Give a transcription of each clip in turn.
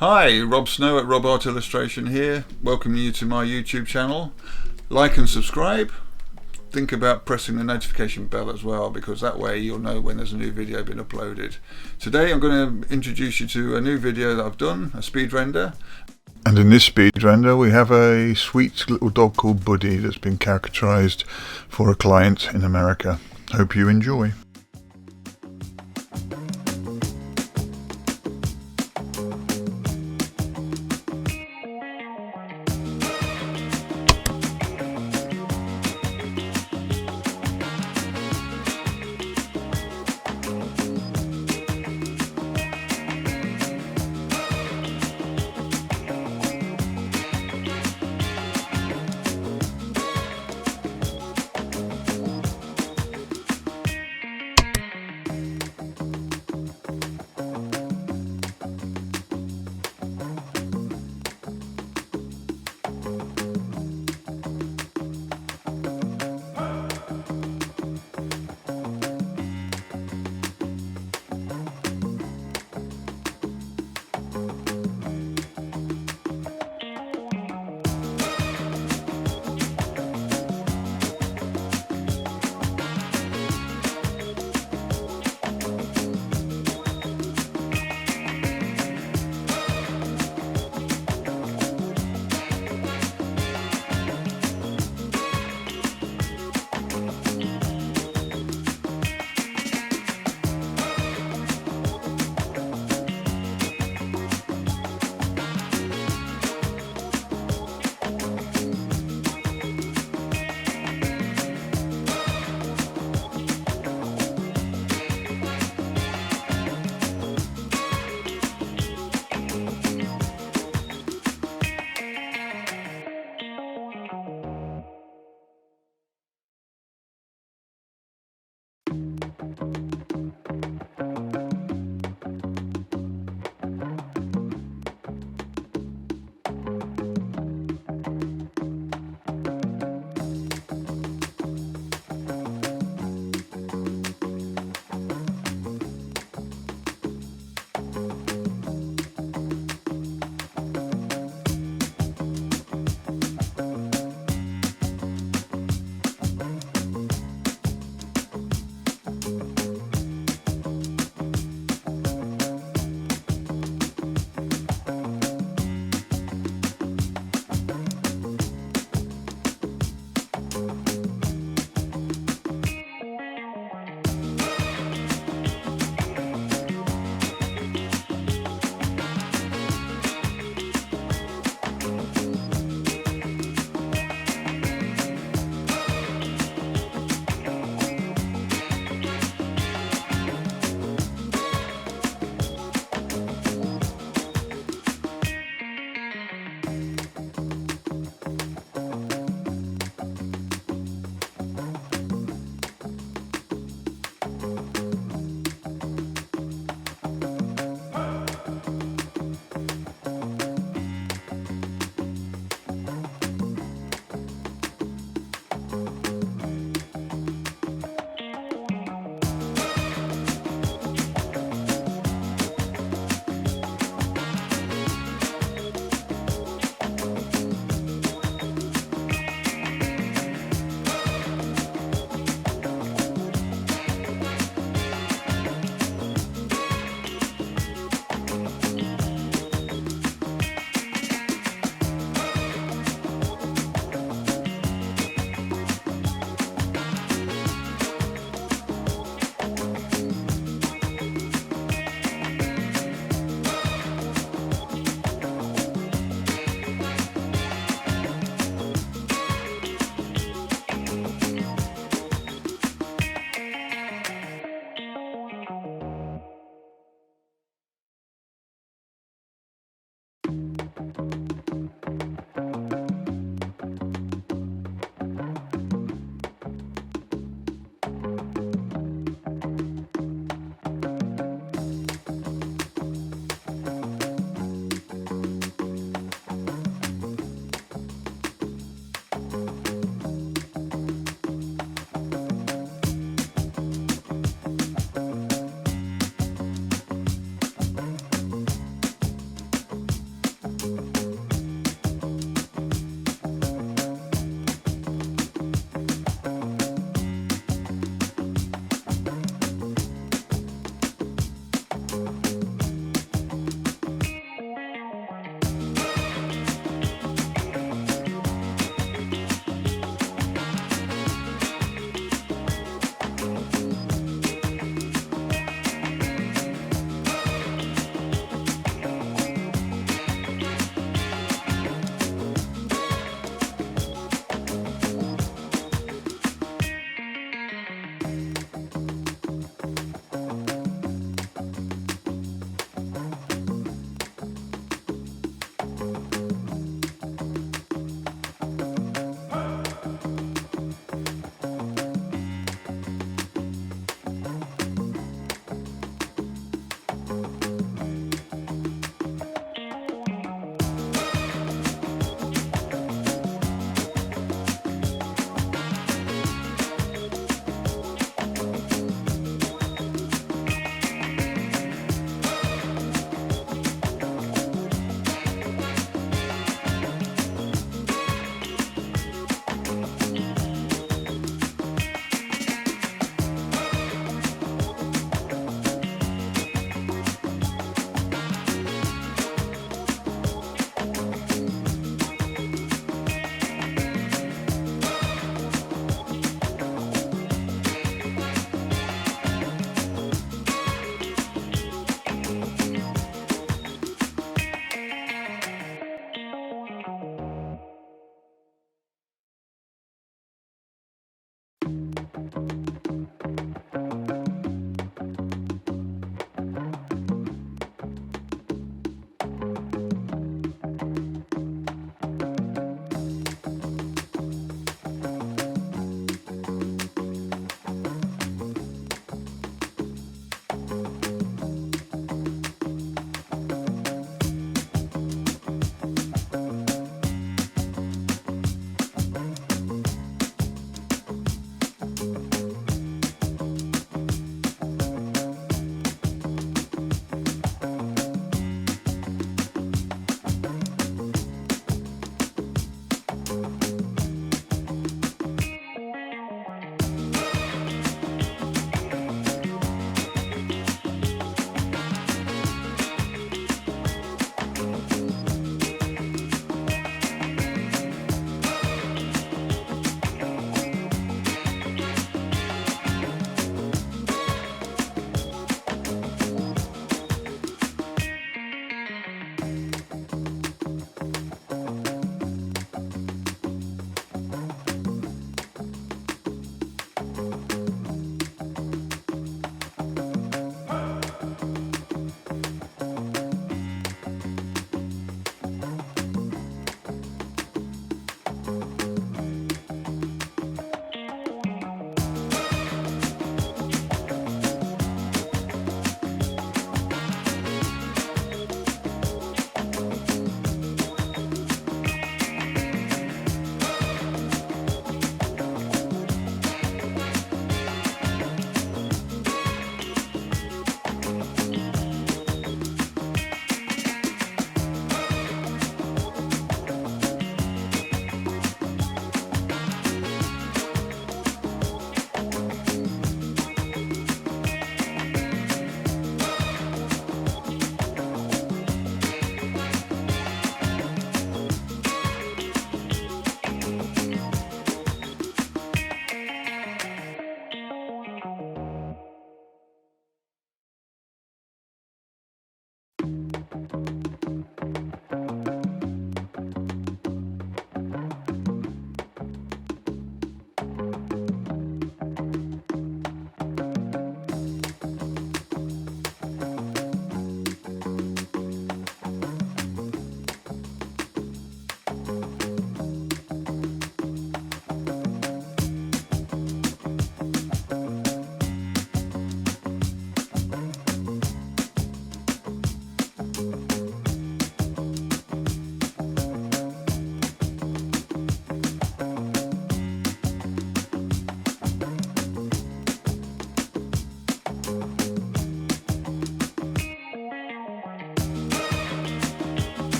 Hi, Rob Snow at Rob Art Illustration here, welcoming you to my YouTube channel. Like and subscribe. Think about pressing the notification bell as well, because that way you'll know when there's a new video been uploaded. Today I'm going to introduce you to a new video that I've done, a speed render. And in this speed render we have a sweet little dog called Buddy that's been caricaturized for a client in America. Hope you enjoy.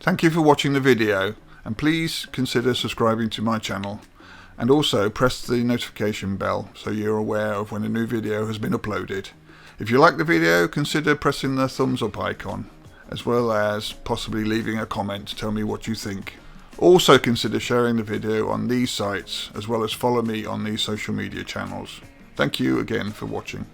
Thank you for watching the video, and please consider subscribing to my channel, and also press the notification bell so you're aware of when a new video has been uploaded. If you like the video, consider pressing the thumbs up icon, as well as possibly leaving a comment to tell me what you think. Also consider sharing the video on these sites, as well as follow me on these social media channels. Thank you again for watching.